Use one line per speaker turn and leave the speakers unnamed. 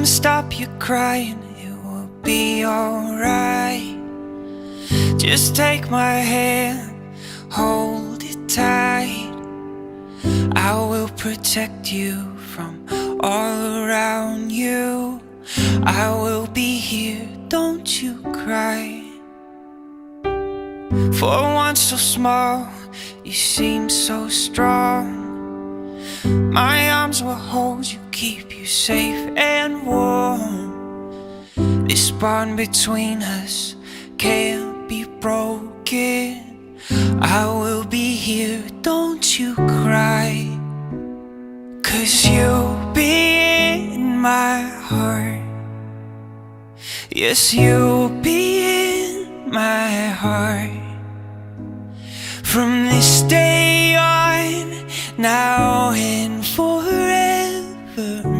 won't stop you crying, it will be alright. Just take my hand, hold it tight. I will protect you from all around you. I will be here, don't you cry. For one so small, you seem so strong. My arms will hold you, keep you safe and warm. This bond between us can't be broken. I will be here, don't you cry. 'Cause you'll be in my heart. Yes, you'll be in my heart. From this day on, now and forevermore.